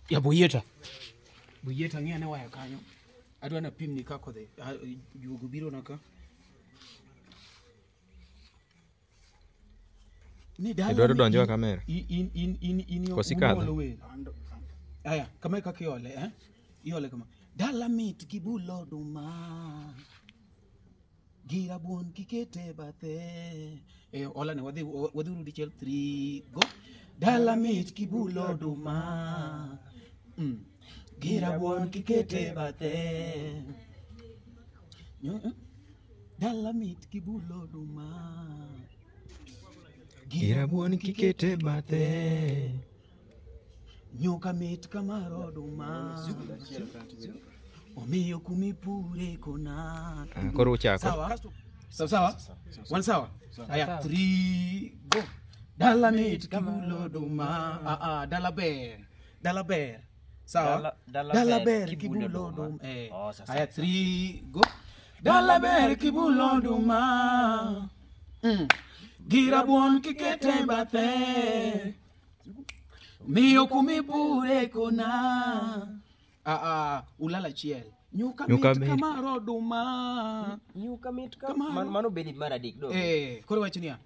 Ya Boyeta. Boyeta ng'e ane waya kanyo. Adwa na pim ni kako dhe. Jugo biro naka. Ni dala. Edwaro donjo kamera. In Kosikadho. Aya, kama kaka iole, Iole kama. Dala mit kibulo duma. Gira buon kikete bathe. Ola ne wadhi rudi chel 3 go. Dala mit kibulo duma. Gira buon kikete bathe. Dala mit kibulo duma. Gira buon kikete bathe. Nyoka mit kamaro duma. Omiyo kumipure kona. Koro uchako. Sawa? One sawa? Aya, 3 go. Dala mit kibulo duma. Dala bear. Sawa? Dala bear kibulo duma. Aya, 3 go. Dala bear kibulo duma. Gira buon kikete bathe. Miyo kumipure kona. Ulala chiel. Nyuka mit kamaro duma. Nyuka mit kamaro. Mano bedi maradik do. Koro wacho niya.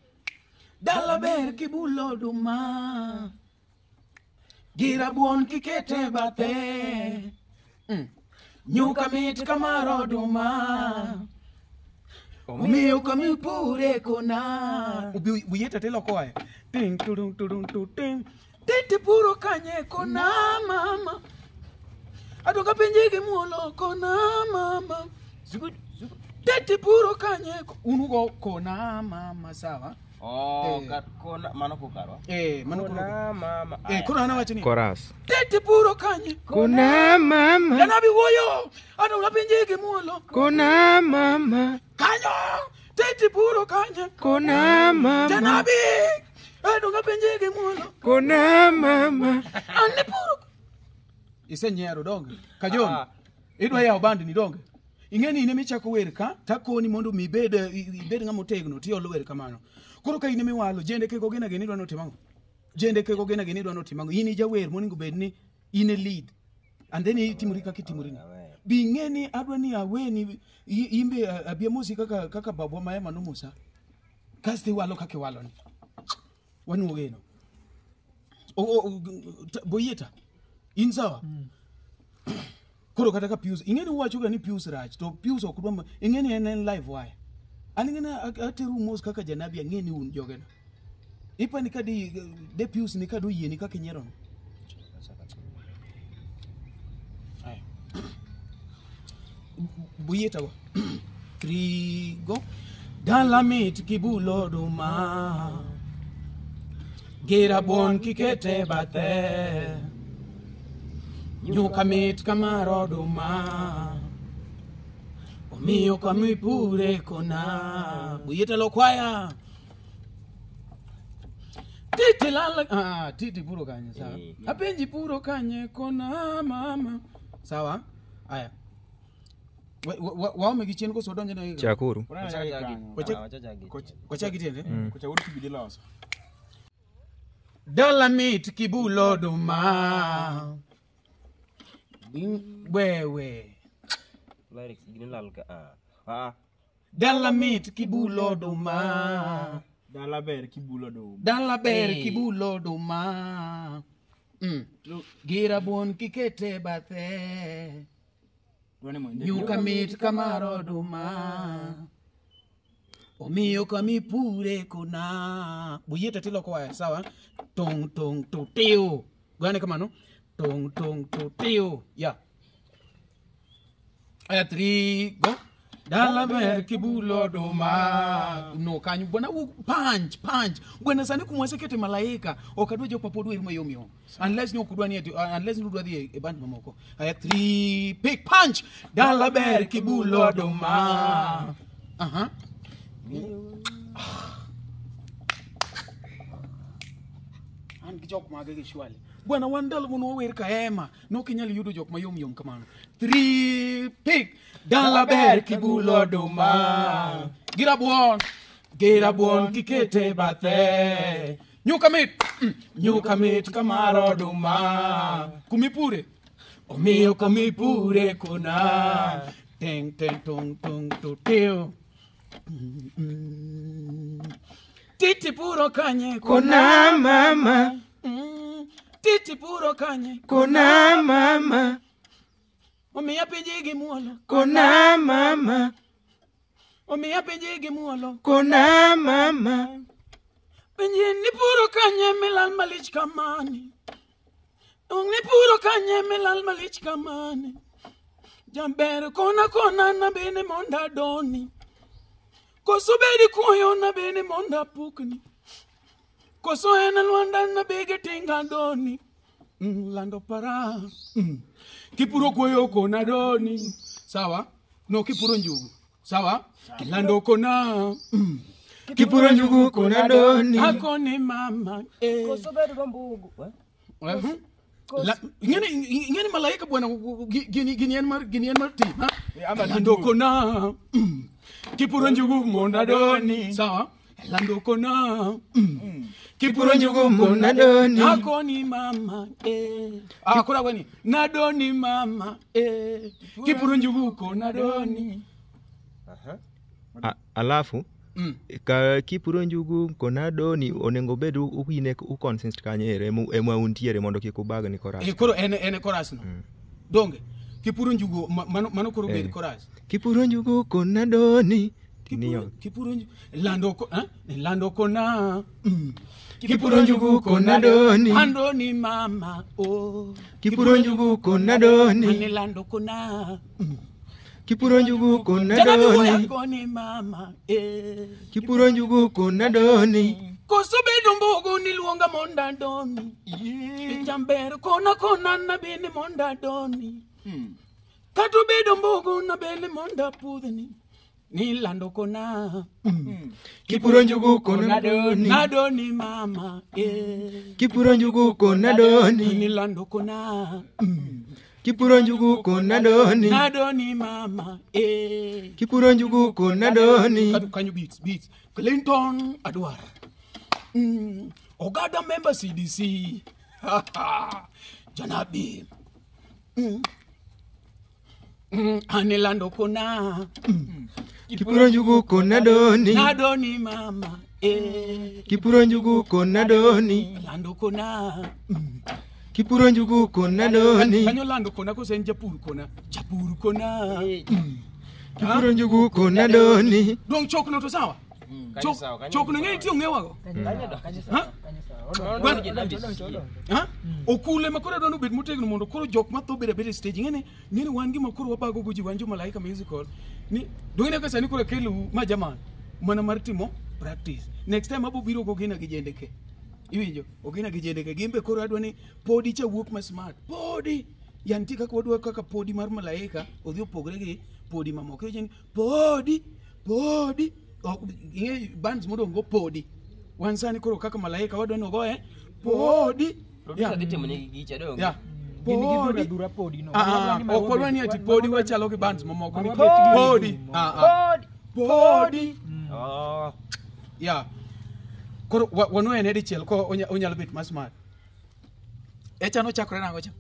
Dala ber kibulo duma. Gira buon kikete bathe. Nyuka mit kamaro duma. Omiyo kumipure kona. Boyeta telo koe. Ting tudung ting. Tete puro kanye kona mama. Adoka penjege muolo kona mama. Tete puro kanye unugo kona mama sawa. Kona mano kukaro. Mano kona mama. Kona ana wacho ni. Chorus. Tete puro kanye Kona mama. Janabi woyo. Adoka penjege muolo Kona mama. Kanyo. Tete puro kanye Kona mama. Janabi. Adoka penjege muolo Kona mama. Ane puro. Isenyero donge. Kajon. Idwa ya bandi ni donge. Ingeni ine michako wer ka takoni mondo mi ibed ngamo tegno ti olo wer kamano. Koro ka ine miwalo jende ke gogena geni dwa no timango. Jende ke gogena geni dwa no timango. Ini jawer moningo bed ni ine lead. And then itimuri kaka itimuri. Bi ngeni adwa ni aweni imbe abia musi kaka babwa mayema no musa. Kaste walo kake walo ni. Wanu ogeno. Boyeta. Insawa. Koro kataka Pius. Ingeni wacho ga ni Pius rach. To Pius okudwa ingeni en live wire. Aningeni ate rumors kaka Janabi ngeni un jogena. Ipa ni kadi de Pius ni kadu yie ni kaka nyero. Ay. Boyeta wa. 3 go. Dala mit kibulo duma. Gira bon kikete bathe. Nyuka mit kamaro duma. Omiyo kumipure kona. Boyeta lo kwaya. Titi lala. Titi puro kanye sawa. Apenji puro kanye kona mama. Sawa? Aya. Wao megichien ko sodonje na hiyo. Chakuru. Kocha gitende? Kocha uri kibidi laosa. Dala mit kibulo duma. Wewe. Lyrics gini lalka. Dala mit kibulo duma. Dala ber kibulo duma. Dala ber kibulo duma. Gira buon kikete bathe. Nyuka mit kamaro duma. Omiyo kumipure kuna. Boyeta tilo kwa sawa. Tong tong tuteo. Gane kamano. Tong tong tuteo. Ya. Aya 3 go. Dala ber kibulo duma. No kanyu bona punch. Bwana sani kumwase kete malaika. Okadwa jo papodu iruma yomyo. Unless no kudwa ni unless no dwa di band mamoko. Aya 3 pick punch. Dala ber kibulo duma. An jok magege shwali. Bwana wandal muno wer ka ema. No kinyali yudo jok mayom kamano. 3 pick. Dala ber kibulo duma. Gira buon kikete bathe. Nyuka mit kamar oduma. Kumipure. Omiyo kumipure kuna. Teng teng tung tung tu teo. Titi puro kanye Kuna mama. Titi puro kanye Kuna mama. Omiya pinjigi muolo Kuna mama. Omiya pinjigi muolo Kuna mama. Pinjini puro kanye milal malich kamani Ongni puro kanye milal malich kamani Jamber kona kona na bene monda doni Koso bedi kuyo na bene monda pukni Koso ena luanda na bege tinga doni Lando para Kipuro kuyo kona doni Sawa? No kipuro njugu Sawa? Lando kona Kipuro njugu kuna doni. Hakoni mama Koso bedo gambugu. Ingeni malaika bwana gini en mar ti ha lando kona kipuro njugu monda doni sawa lando kona Kipuro njugu kuna doni. Hakoni mama kura weni nadoni mama kipuro njugu kona doni Alafu ka kipuro njugu kona doni onengo bedu ukine ukonsist kanyere ema untiere mondo kikubag ni koras. Koro ene koras no. Donge kipuro njugu mano koro bed koras. Kipuro njugu kona doni. Kipuro njugu lando kona Kipuro njugu kuna doni. Andoni mama Kipuro njugu kuna doni. Lando kona Kipuro njugu kuna doni. Hakoni mama Kipuro njugu kuna doni. Koso bedo mbogo niluonga monda doni Jamber kona kona na bene monda doni Kato bedo mbogo na bene monda pudhni Ni lando kona Kipuro njugu kuna doni. Nadoni mama Kipuro njugu kuna doni. Ni lando kona Kipuro njugu kuna doni. Nadoni mama Kipuro njugu kuna doni. Can you beats Clinton Adwar Ogada member CDC Janabi Anilando kona Kipuro njugu kuna doni. Nadoni mama Kipuro njugu kuna doni. Lando kona Kipuro njugu kuna doni. Kanyo lando kona kosen japur kona Kipuro njugu kuna doni. Dong chok no to sawa chok no ngai tiyo ngewago ha okule makoro dono bed motegno mondo koro jok matho bede stage ngene wan gi makoro wabago goji wanjo malaika musical ni dongene ka sani koro kelu ma jaman mana mar timo practice next time abo biro go gina gi jendeke iwinjo ogina gi jendeke gimbe koro adwani podi cha wuok ma smart podi yanti kaka wadwa kaka podi mar malaika odhi opogre gi podi mamoko jeni podi bands modo ngo podi wansani koro kaka malaika wadwani ogoe podi Producer ditimo ni gicha dong. podi okodwani ati podi wachalo gi bands mamoko ni podi koro wanoene dichiel ko onyalo bet masmart echano chakore nango cha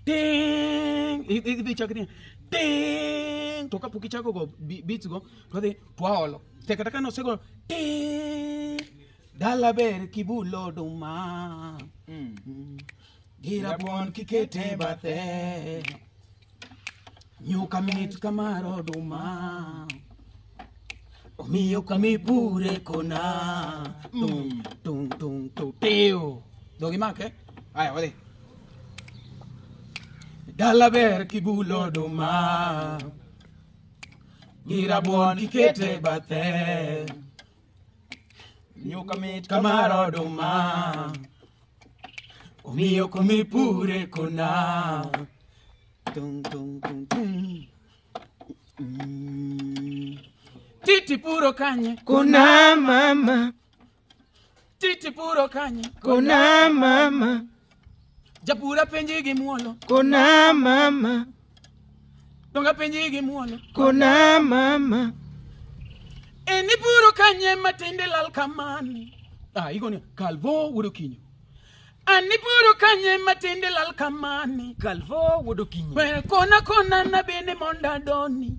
ting idhi chakre ting to kapok ichako go beats go to dhi twaolo tekata kano sego ting dala ber kibulo duma gira bon kikete bathe nyuka mit kamaro duma omiyo kamipure kona tung teo dogi make aya wale dala ber kibulo duma gira bon kikete bathe Nyuka mit kamaro duma omiyo kamipure kona tung Titi puro kanye Kuna mama. Titi puro kanye Kuna mama. Japura penji gi muolo Kuna mama. Donga penji gi muolo Kuna mama. Eni puro kanye matinde lal kamani igoni kalvo wudo kinyo ani puro kanye matinde lal kamani Kalvo wudo kinyi. When kona na bene monda doni.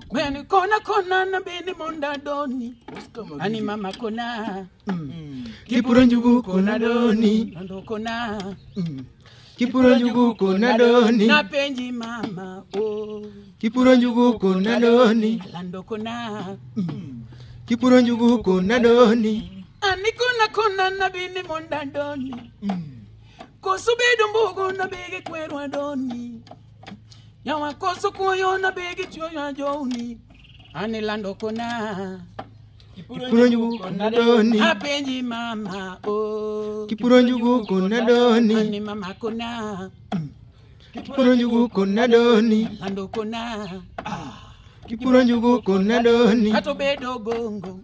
When kona na bene monda doni. Ani mama kona. Kipuro njugu kona doni. Lando kona. Kipuro njugu kona doni. Na penji mama oh. Kipuro njugu kona doni. Lando kona. Kipuro njugu kona doni. Ani kona na bene monda doni. Kosu bedo mbugu na bege kwerwa doni. Yawa kosu kuyo na bege choya joni. Ani lando kona. Kipuro njugu kona doni. Apenji mama oh. Kipuro njugu kona doni. Ani mama kona. Kipuro njugu kona doni. Lando kona. Kipuro njugu kona doni. Kato bedo gongo.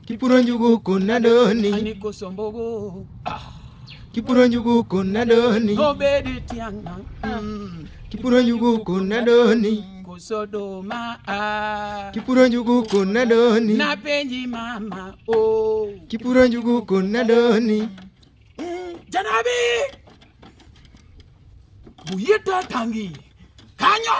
Kipuro njugu kona doni. Ani kosombogo. Kipuro njugu kona doni. Go bedi tianga. Kipuro njugu kona doni. Kosodoma. Kipuro njugu kona doni. Na penji mama oh. Kipuro njugu kona doni. Janabi. Buyeta tangi. Kanyo.